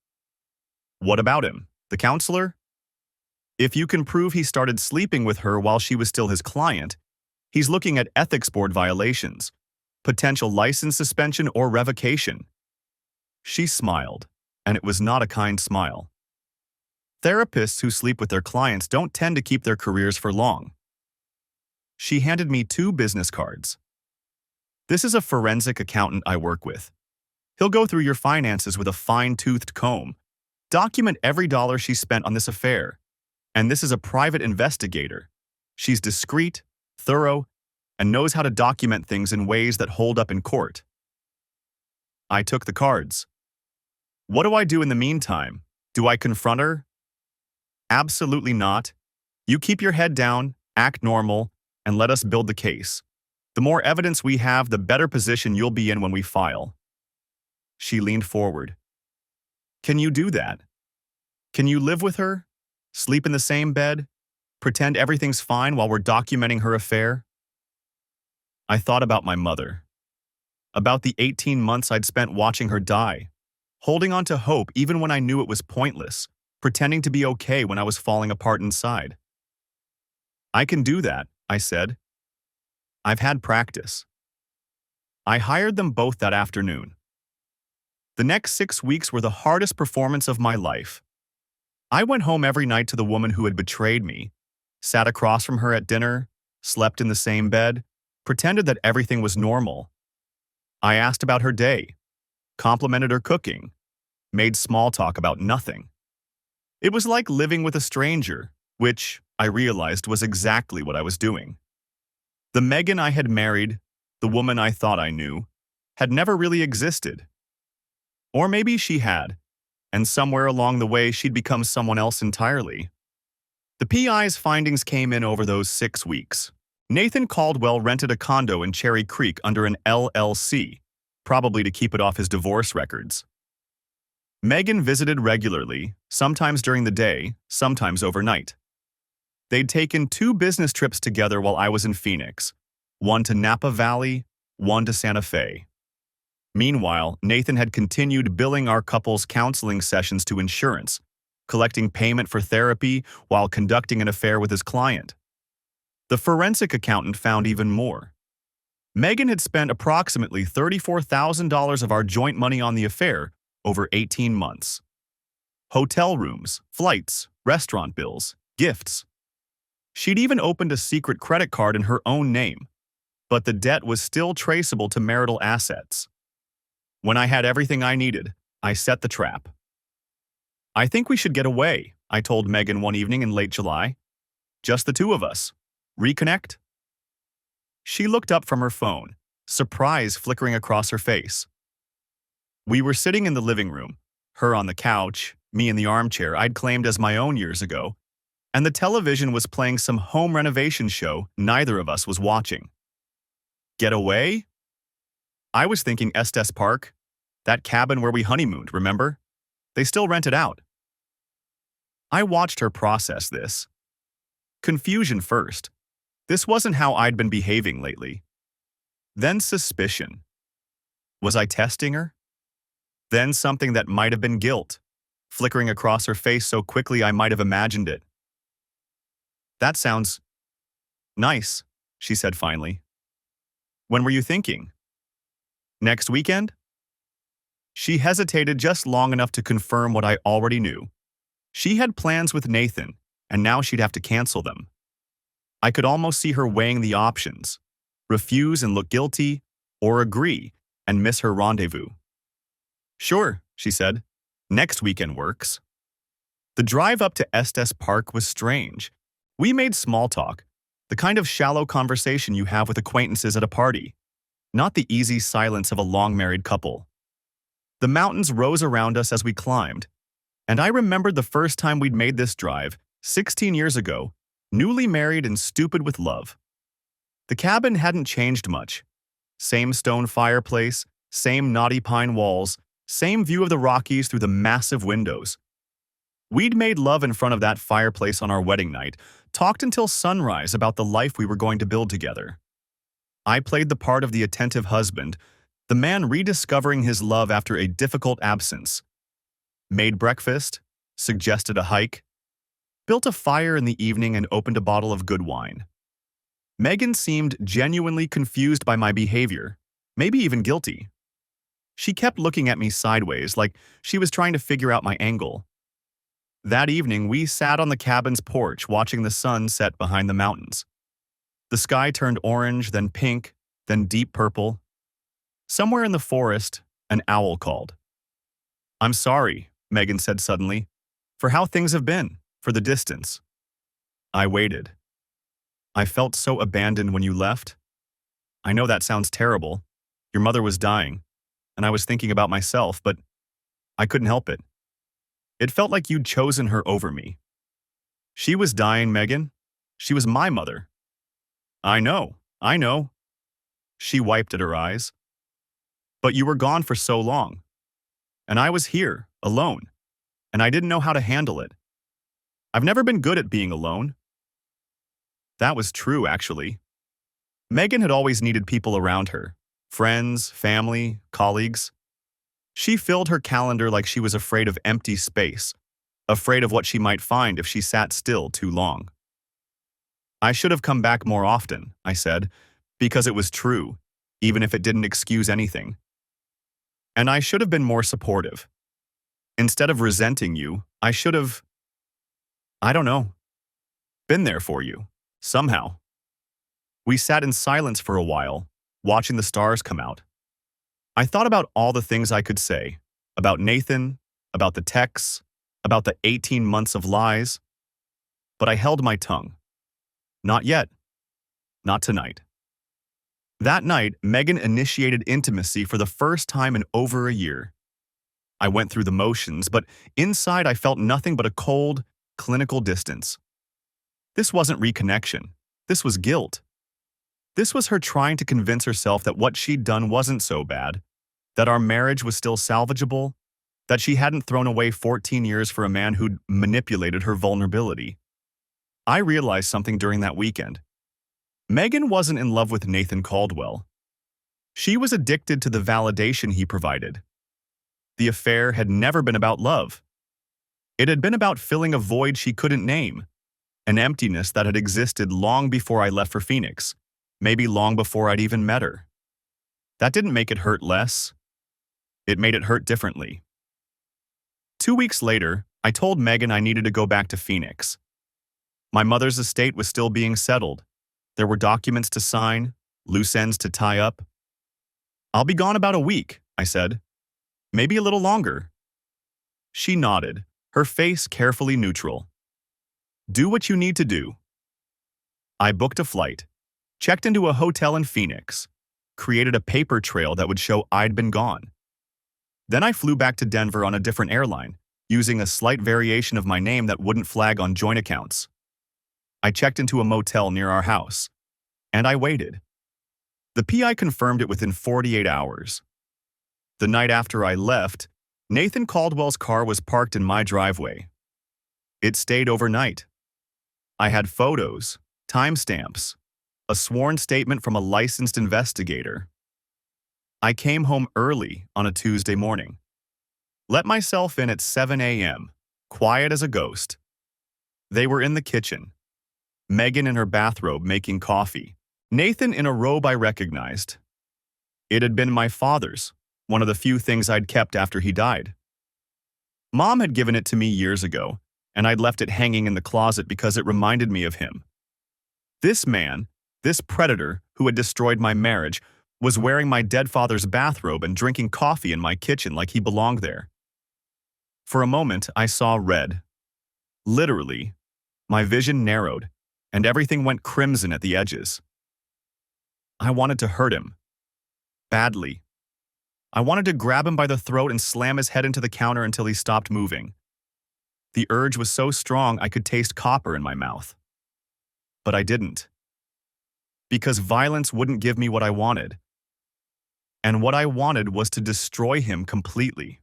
What about him? The counselor? If you can prove he started sleeping with her while she was still his client, he's looking at ethics board violations, potential license suspension or revocation. She smiled, and it was not a kind smile. Therapists who sleep with their clients don't tend to keep their careers for long. She handed me 2 business cards. This is a forensic accountant I work with. He'll go through your finances with a fine-toothed comb, document every dollar she spent on this affair. And this is a private investigator. She's discreet, thorough, and knows how to document things in ways that hold up in court. I took the cards. What do I do in the meantime? Do I confront her? Absolutely not. You keep your head down, act normal, and let us build the case. The more evidence we have, the better position you'll be in when we file. She leaned forward. Can you do that? Can you live with her? Sleep in the same bed? Pretend everything's fine while we're documenting her affair? I thought about my mother. About the 18 months I'd spent watching her die, holding on to hope even when I knew it was pointless, pretending to be okay when I was falling apart inside. I can do that, I said. I've had practice. I hired them both that afternoon. The next 6 weeks were the hardest performance of my life. I went home every night to the woman who had betrayed me, sat across from her at dinner, slept in the same bed, pretended that everything was normal. I asked about her day, complimented her cooking, made small talk about nothing. It was like living with a stranger, which, I realized, was exactly what I was doing. The Megan I had married, the woman I thought I knew, had never really existed. Or maybe she had, and somewhere along the way she'd become someone else entirely. The PI's findings came in over those 6 weeks. Nathan Caldwell rented a condo in Cherry Creek under an LLC, probably to keep it off his divorce records. Megan visited regularly, sometimes during the day, sometimes overnight. They'd taken 2 business trips together while I was in Phoenix, one to Napa Valley, one to Santa Fe. Meanwhile, Nathan had continued billing our couple's counseling sessions to insurance, collecting payment for therapy while conducting an affair with his client. The forensic accountant found even more. Megan had spent approximately $34,000 of our joint money on the affair over 18 months. Hotel rooms, flights, restaurant bills, gifts. She'd even opened a secret credit card in her own name, but the debt was still traceable to marital assets. When I had everything I needed, I set the trap. I think we should get away, I told Megan one evening in late July. Just the 2 of us. Reconnect? She looked up from her phone, surprise flickering across her face. We were sitting in the living room, her on the couch, me in the armchair I'd claimed as my own years ago, and the television was playing some home renovation show neither of us was watching. Get away? I was thinking Estes Park, that cabin where we honeymooned, remember? They still rent it out. I watched her process this. Confusion first. This wasn't how I'd been behaving lately. Then suspicion. Was I testing her? Then something that might have been guilt, flickering across her face so quickly I might have imagined it. That sounds nice, she said finally. When were you thinking? Next weekend? She hesitated just long enough to confirm what I already knew. She had plans with Nathan, and now she'd have to cancel them. I could almost see her weighing the options, refuse and look guilty, or agree and miss her rendezvous. Sure, she said. Next weekend works. The drive up to Estes Park was strange. We made small talk, the kind of shallow conversation you have with acquaintances at a party, not the easy silence of a long-married couple. The mountains rose around us as we climbed, and I remembered the first time we'd made this drive, 16 years ago, newly married and stupid with love. The cabin hadn't changed much. Same stone fireplace, same knotty pine walls, same view of the Rockies through the massive windows. We'd made love in front of that fireplace on our wedding night, talked until sunrise about the life we were going to build together. I played the part of the attentive husband, the man rediscovering his love after a difficult absence. Made breakfast, suggested a hike, built a fire in the evening and opened a bottle of good wine. Megan seemed genuinely confused by my behavior, maybe even guilty. She kept looking at me sideways like she was trying to figure out my angle. That evening, we sat on the cabin's porch watching the sun set behind the mountains. The sky turned orange, then pink, then deep purple. Somewhere in the forest, an owl called. "I'm sorry," Megan said suddenly, "for how things have been, for the distance." I waited. "I felt so abandoned when you left. I know that sounds terrible. Your mother was dying, and I was thinking about myself, but I couldn't help it. It felt like you'd chosen her over me." "She was dying, Megan. She was my mother." I know. She wiped at her eyes. "But you were gone for so long. And I was here, alone. And I didn't know how to handle it. I've never been good at being alone." That was true, actually. Megan had always needed people around her. Friends, family, colleagues. She filled her calendar like she was afraid of empty space, afraid of what she might find if she sat still too long. "I should have come back more often," I said, because it was true, even if it didn't excuse anything. "And I should have been more supportive. Instead of resenting you, I should have, I don't know, been there for you, somehow." We sat in silence for a while, watching the stars come out. I thought about all the things I could say, about Nathan, about the texts, about the 18 months of lies. But I held my tongue. Not yet. Not tonight. That night, Megan initiated intimacy for the first time in over a year. I went through the motions, but inside I felt nothing but a cold, clinical distance. This wasn't reconnection. This was guilt. This was her trying to convince herself that what she'd done wasn't so bad, that our marriage was still salvageable, that she hadn't thrown away 14 years for a man who'd manipulated her vulnerability. I realized something during that weekend. Megan wasn't in love with Nathan Caldwell. She was addicted to the validation he provided. The affair had never been about love. It had been about filling a void she couldn't name, an emptiness that had existed long before I left for Phoenix, maybe long before I'd even met her. That didn't make it hurt less. It made it hurt differently. 2 weeks later, I told Megan I needed to go back to Phoenix. My mother's estate was still being settled. There were documents to sign, loose ends to tie up. "I'll be gone about a week," I said. "Maybe a little longer." She nodded, her face carefully neutral. "Do what you need to do." I booked a flight, checked into a hotel in Phoenix, created a paper trail that would show I'd been gone. Then I flew back to Denver on a different airline, using a slight variation of my name that wouldn't flag on joint accounts. I checked into a motel near our house, and I waited. The PI confirmed it within 48 hours. The night after I left, Nathan Caldwell's car was parked in my driveway. It stayed overnight. I had photos, timestamps, a sworn statement from a licensed investigator. I came home early on a Tuesday morning. Let myself in at 7 a.m., quiet as a ghost. They were in the kitchen. Megan in her bathrobe making coffee. Nathan in a robe I recognized. It had been my father's, one of the few things I'd kept after he died. Mom had given it to me years ago, and I'd left it hanging in the closet because it reminded me of him. This man, this predator who had destroyed my marriage, was wearing my dead father's bathrobe and drinking coffee in my kitchen like he belonged there. For a moment, I saw red. Literally, my vision narrowed. and everything went crimson at the edges. I wanted to hurt him. Badly. I wanted to grab him by the throat and slam his head into the counter until he stopped moving. The urge was so strong I could taste copper in my mouth. But I didn't. Because violence wouldn't give me what I wanted. And what I wanted was to destroy him completely.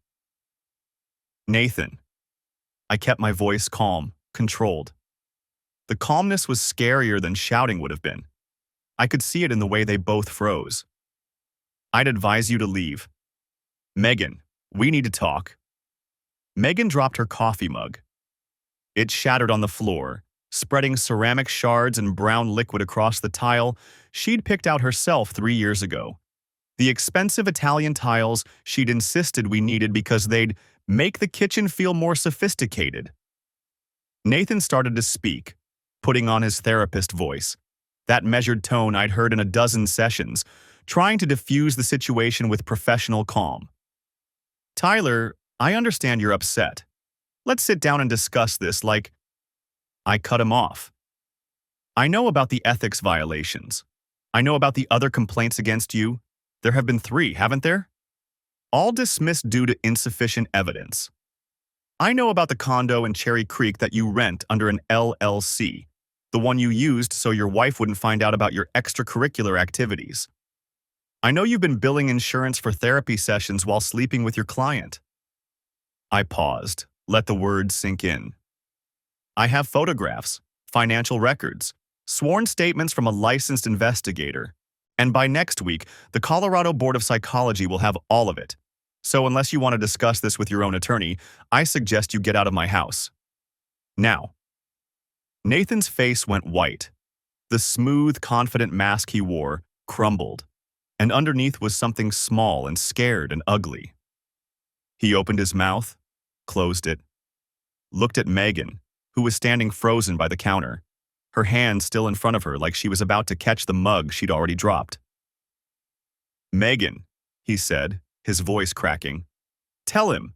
Nathan. I kept my voice calm, controlled. The calmness was scarier than shouting would have been. I could see it in the way they both froze. I'd advise you to leave. Megan, we need to talk. Megan dropped her coffee mug. It shattered on the floor, spreading ceramic shards and brown liquid across the tile she'd picked out herself 3 years ago. The expensive Italian tiles she'd insisted we needed because they'd make the kitchen feel more sophisticated. Nathan started to speak, putting on his therapist voice, that measured tone I'd heard in a dozen sessions, trying to diffuse the situation with professional calm. Tyler, I understand you're upset. Let's sit down and discuss this like... I cut him off. I know about the ethics violations. I know about the other complaints against you. There have been 3, haven't there? All dismissed due to insufficient evidence. I know about the condo in Cherry Creek that you rent under an LLC, the one you used so your wife wouldn't find out about your extracurricular activities. I know you've been billing insurance for therapy sessions while sleeping with your client. I paused, let the words sink in. I have photographs, financial records, sworn statements from a licensed investigator, and by next week, the Colorado Board of Psychology will have all of it. So unless you want to discuss this with your own attorney, I suggest you get out of my house. Now. Nathan's face went white. The smooth, confident mask he wore crumbled, and underneath was something small and scared and ugly. He opened his mouth, closed it, looked at Megan, who was standing frozen by the counter, her hand still in front of her like she was about to catch the mug she'd already dropped. Megan, he said, his voice cracking. Tell him.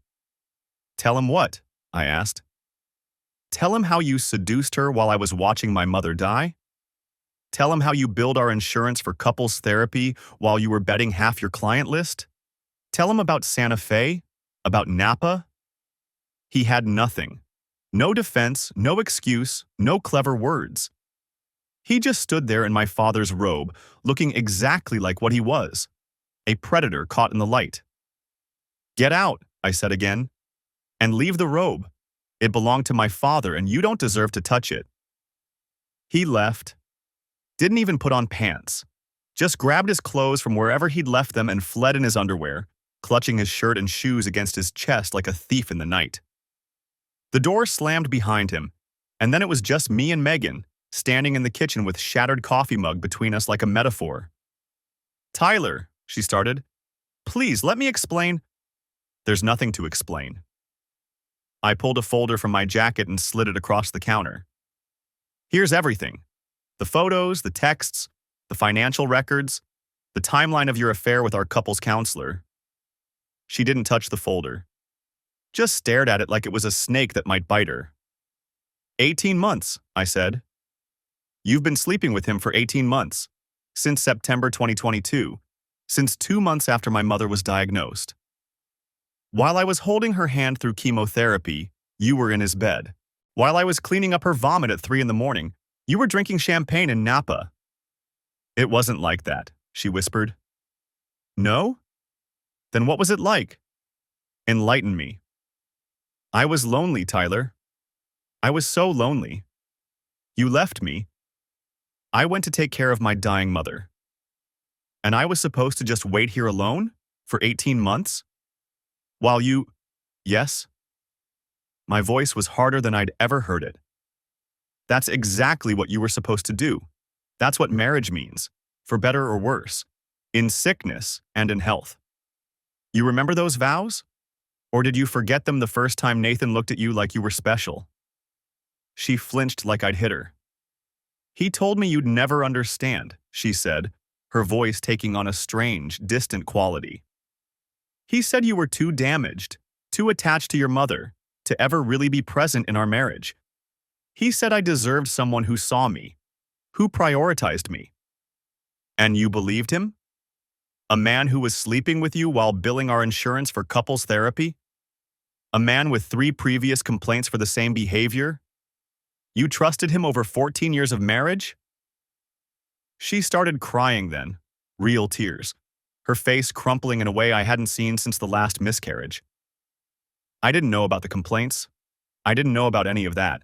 Tell him what? I asked. Tell him how you seduced her while I was watching my mother die? Tell him how you billed our insurance for couples therapy while you were betting half your client list? Tell him about Santa Fe? About Napa? He had nothing. No defense, no excuse, no clever words. He just stood there in my father's robe, looking exactly like what he was, a predator caught in the light. Get out, I said again, and leave the robe. It belonged to my father and you don't deserve to touch it. He left, didn't even put on pants, just grabbed his clothes from wherever he'd left them and fled in his underwear, clutching his shirt and shoes against his chest like a thief in the night. The door slammed behind him, and then it was just me and Megan, standing in the kitchen with shattered coffee mug between us like a metaphor. Tyler, she started, please let me explain. There's nothing to explain. I pulled a folder from my jacket and slid it across the counter. Here's everything. The photos, the texts, the financial records, the timeline of your affair with our couples counselor. She didn't touch the folder. Just stared at it like it was a snake that might bite her. 18 months, I said. You've been sleeping with him for 18 months, since September 2022, since 2 months after my mother was diagnosed. While I was holding her hand through chemotherapy, you were in his bed. While I was cleaning up her vomit at 3 in the morning, you were drinking champagne in Napa. It wasn't like that, she whispered. No? Then what was it like? Enlighten me. I was lonely, Tyler. I was so lonely. You left me. I went to take care of my dying mother. And I was supposed to just wait here alone for 18 months? While you... Yes? My voice was harder than I'd ever heard it. That's exactly what you were supposed to do. That's what marriage means, for better or worse, in sickness and in health. You remember those vows? Or did you forget them the first time Nathan looked at you like you were special? She flinched like I'd hit her. He told me you'd never understand, she said, her voice taking on a strange, distant quality. He said you were too damaged, too attached to your mother, to ever really be present in our marriage. He said I deserved someone who saw me, Who prioritized me? And you believed him? A man who was sleeping with you while billing our insurance for couples therapy? A man with 3 previous complaints for the same behavior? You trusted him over 14 years of marriage? She started crying then, real tears, her face crumpling in a way I hadn't seen since the last miscarriage. I didn't know about the complaints. I didn't know about any of that.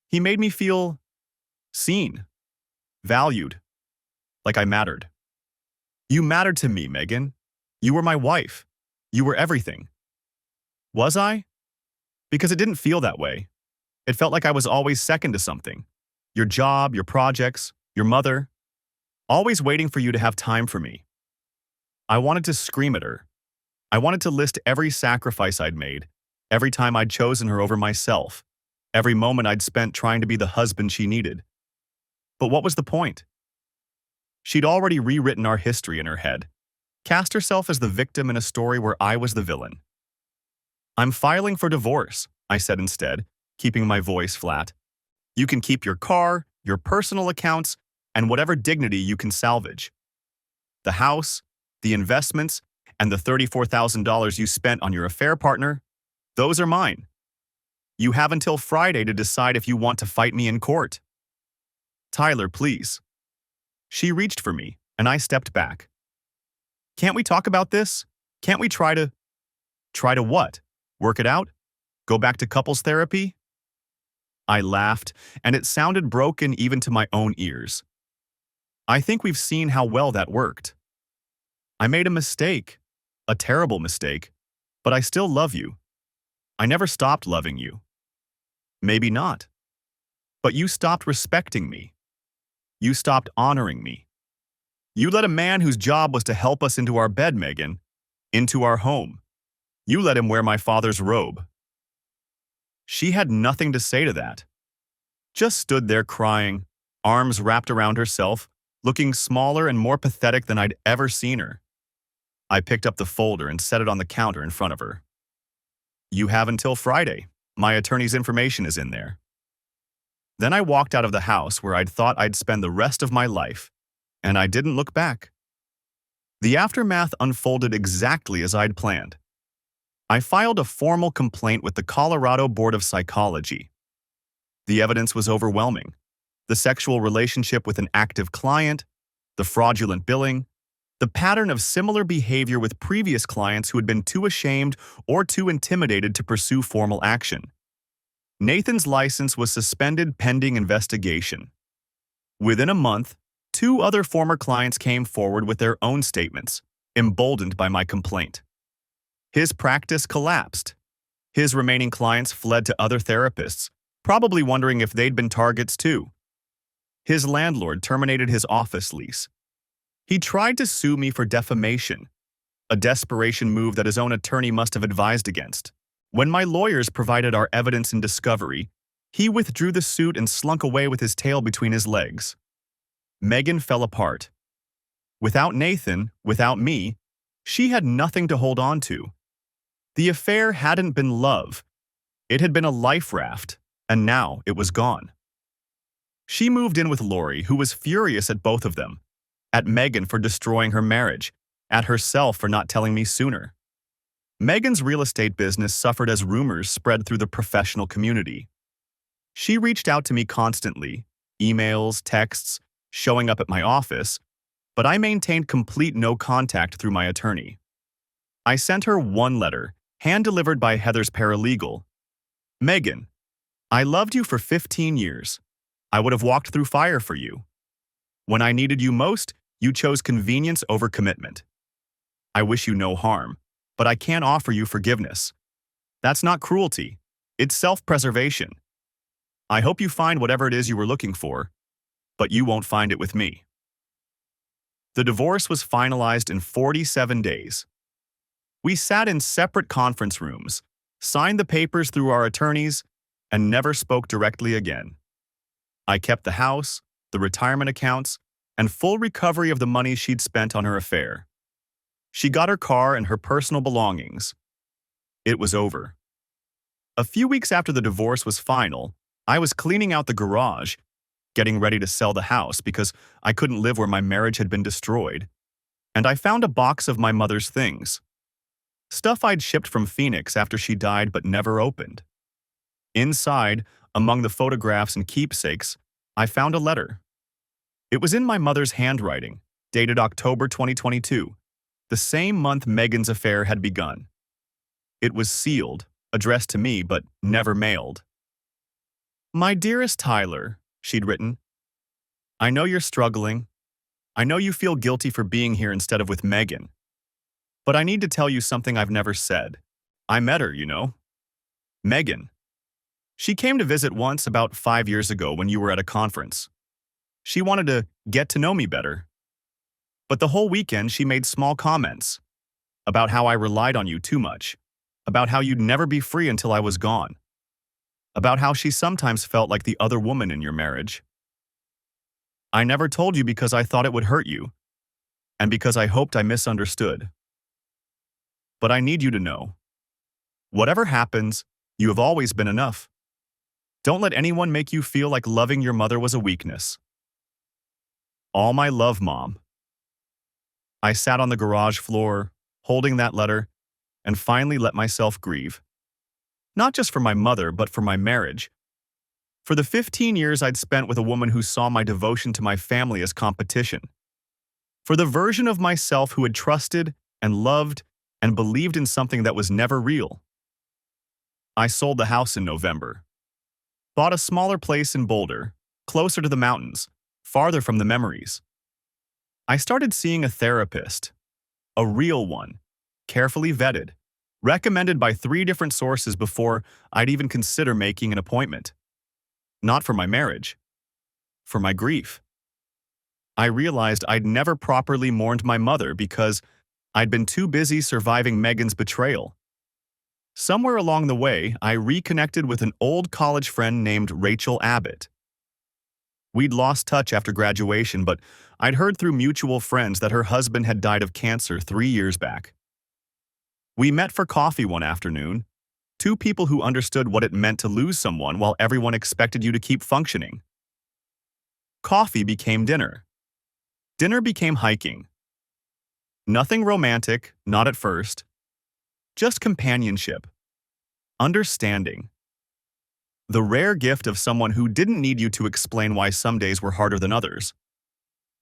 He made me feel seen, valued, like I mattered. You mattered to me, Megan. You were my wife. You were everything. Was I? Because it didn't feel that way. It felt like I was always second to something. Your job, your projects, your mother. Always waiting for you to have time for me. I wanted to scream at her. I wanted to list every sacrifice I'd made, every time I'd chosen her over myself, every moment I'd spent trying to be the husband she needed. But what was the point? She'd already rewritten our history in her head, cast herself as the victim in a story where I was the villain. I'm filing for divorce, I said instead, keeping my voice flat. You can keep your car, your personal accounts, and whatever dignity you can salvage. The house, the investments, and the $34,000 you spent on your affair partner, those are mine. You have until Friday to decide if you want to fight me in court. Tyler, please. She reached for me, and I stepped back. Can't we talk about this? Can't we try to what? Work it out? Go back to couples therapy? I laughed, and it sounded broken even to my own ears. I think we've seen how well that worked. I made a mistake, a terrible mistake, but I still love you. I never stopped loving you. Maybe not. But you stopped respecting me. You stopped honoring me. You let a man whose job was to help us into our bed, Megan, into our home. You let him wear my father's robe. She had nothing to say to that. Just stood there crying, arms wrapped around herself, looking smaller and more pathetic than I'd ever seen her. I picked up the folder and set it on the counter in front of her. You have until Friday. My attorney's information is in there. Then I walked out of the house where I'd thought I'd spend the rest of my life, and I didn't look back. The aftermath unfolded exactly as I'd planned. I filed a formal complaint with the Colorado Board of Psychology. The evidence was overwhelming. The sexual relationship with an active client, the fraudulent billing, the pattern of similar behavior with previous clients who had been too ashamed or too intimidated to pursue formal action. Nathan's license was suspended pending investigation. Within a month, 2 other former clients came forward with their own statements, emboldened by my complaint. His practice collapsed. His remaining clients fled to other therapists, probably wondering if they'd been targets too. His landlord terminated his office lease. He tried to sue me for defamation, a desperation move that his own attorney must have advised against. When my lawyers provided our evidence in discovery, he withdrew the suit and slunk away with his tail between his legs. Megan fell apart. Without Nathan, without me, she had nothing to hold on to. The affair hadn't been love. It had been a life raft, and now it was gone. She moved in with Lori, who was furious at both of them, at Megan for destroying her marriage, at herself for not telling me sooner. Megan's real estate business suffered as rumors spread through the professional community. She reached out to me constantly, emails, texts, showing up at my office, but I maintained complete no contact through my attorney. I sent her one letter, hand-delivered by Heather's paralegal. Megan, I loved you for 15 years. I would have walked through fire for you. When I needed you most, you chose convenience over commitment. I wish you no harm, but I can't offer you forgiveness. That's not cruelty. It's self-preservation. I hope you find whatever it is you were looking for, but you won't find it with me. The divorce was finalized in 47 days. We sat in separate conference rooms, signed the papers through our attorneys, and never spoke directly again. I kept the house, the retirement accounts, and full recovery of the money she'd spent on her affair. She got her car and her personal belongings. It was over. A few weeks after the divorce was final, I was cleaning out the garage getting ready to sell the house because I couldn't live where my marriage had been destroyed. And I found a box of my mother's things. Stuff I'd shipped from Phoenix after she died but never opened. Inside, among the photographs and keepsakes, I found a letter. It was in my mother's handwriting, dated October 2022, the same month Megan's affair had begun. It was sealed, addressed to me, but never mailed. "My dearest Tyler," she'd written, "I know you're struggling. I know you feel guilty for being here instead of with Megan. But I need to tell you something I've never said. I met her, you know. Megan. She came to visit once about 5 years ago when you were at a conference. She wanted to get to know me better. But the whole weekend she made small comments about how I relied on you too much, about how you'd never be free until I was gone, about how she sometimes felt like the other woman in your marriage. I never told you because I thought it would hurt you, and because I hoped I misunderstood. But I need you to know. Whatever happens, you have always been enough. Don't let anyone make you feel like loving your mother was a weakness. All my love, Mom." I sat on the garage floor, holding that letter, and finally let myself grieve. Not just for my mother, but for my marriage. For the 15 years I'd spent with a woman who saw my devotion to my family as competition. For the version of myself who had trusted and loved and believed in something that was never real. I sold the house in November. Bought a smaller place in Boulder, closer to the mountains, farther from the memories. I started seeing a therapist, a real one, carefully vetted, recommended by 3 different sources before I'd even consider making an appointment. Not for my marriage, for my grief. I realized I'd never properly mourned my mother because I'd been too busy surviving Megan's betrayal. Somewhere along the way, I reconnected with an old college friend named Rachel Abbott. We'd lost touch after graduation, but I'd heard through mutual friends that her husband had died of cancer 3 years back. We met for coffee one afternoon, 2 people who understood what it meant to lose someone while everyone expected you to keep functioning. Coffee became dinner. Dinner became hiking. Nothing romantic, not at first. Just companionship. Understanding. The rare gift of someone who didn't need you to explain why some days were harder than others.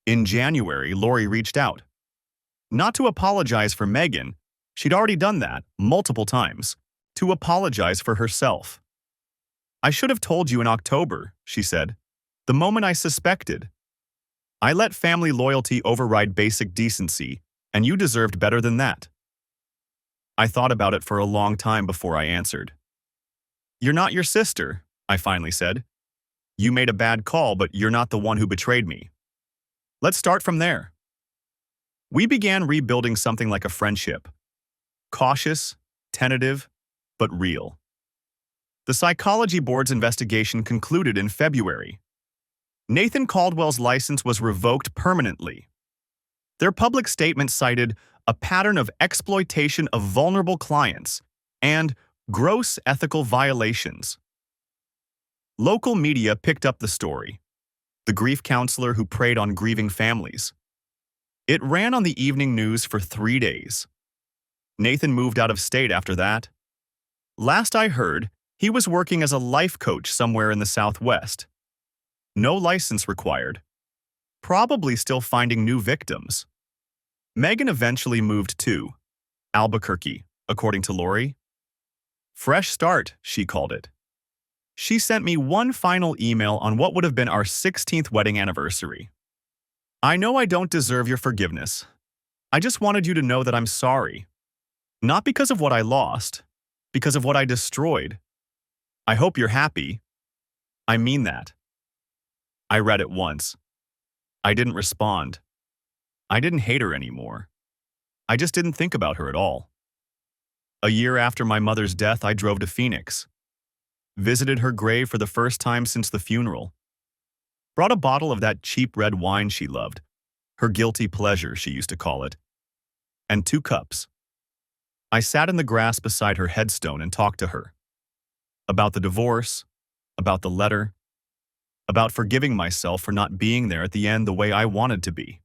In January, Lori reached out. Not to apologize for Megan, she'd already done that multiple times, to apologize for herself. "I should have told you in October," she said, "the moment I suspected. I let family loyalty override basic decency, and you deserved better than that." I thought about it for a long time before I answered. "You're not your sister," I finally said. "You made a bad call, but you're not the one who betrayed me. Let's start from there." We began rebuilding something like a friendship. Cautious, tentative, but real. The psychology board's investigation concluded in February. Nathan Caldwell's license was revoked permanently. Their public statement cited a pattern of exploitation of vulnerable clients and gross ethical violations. Local media picked up the story. The grief counselor who preyed on grieving families. It ran on the evening news for 3 days. Nathan moved out of state after that. Last I heard, he was working as a life coach somewhere in the Southwest. No license required. Probably still finding new victims. Megan eventually moved to Albuquerque, according to Lori. Fresh start, she called it. She sent me one final email on what would have been our 16th wedding anniversary. "I know I don't deserve your forgiveness. I just wanted you to know that I'm sorry. Not because of what I lost, because of what I destroyed. I hope you're happy. I mean that." I read it once. I didn't respond. I didn't hate her anymore. I just didn't think about her at all. A year after my mother's death, I drove to Phoenix. Visited her grave for the first time since the funeral. Brought a bottle of that cheap red wine she loved, her guilty pleasure, she used to call it, and 2 cups. I sat in the grass beside her headstone and talked to her. About the divorce, about the letter, about forgiving myself for not being there at the end the way I wanted to be.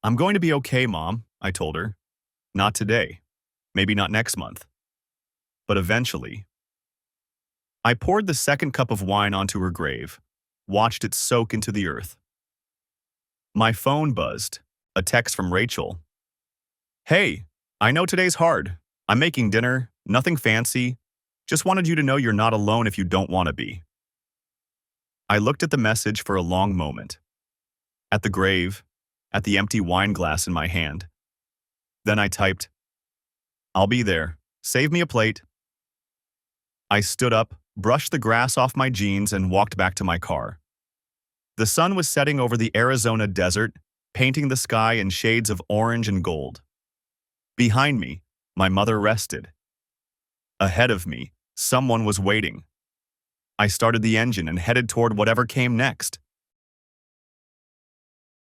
"I'm going to be okay, Mom," I told her. "Not today. Maybe not next month. But eventually." I poured the second cup of wine onto her grave, watched it soak into the earth. My phone buzzed. A text from Rachel. "Hey, I know today's hard. I'm making dinner, nothing fancy. Just wanted you to know you're not alone if you don't want to be." I looked at the message for a long moment. At the grave, at the empty wine glass in my hand. Then I typed, "I'll be there. Save me a plate." I stood up, brushed the grass off my jeans, and walked back to my car. The sun was setting over the Arizona desert, painting the sky in shades of orange and gold. Behind me, my mother rested. Ahead of me, someone was waiting. I started the engine and headed toward whatever came next.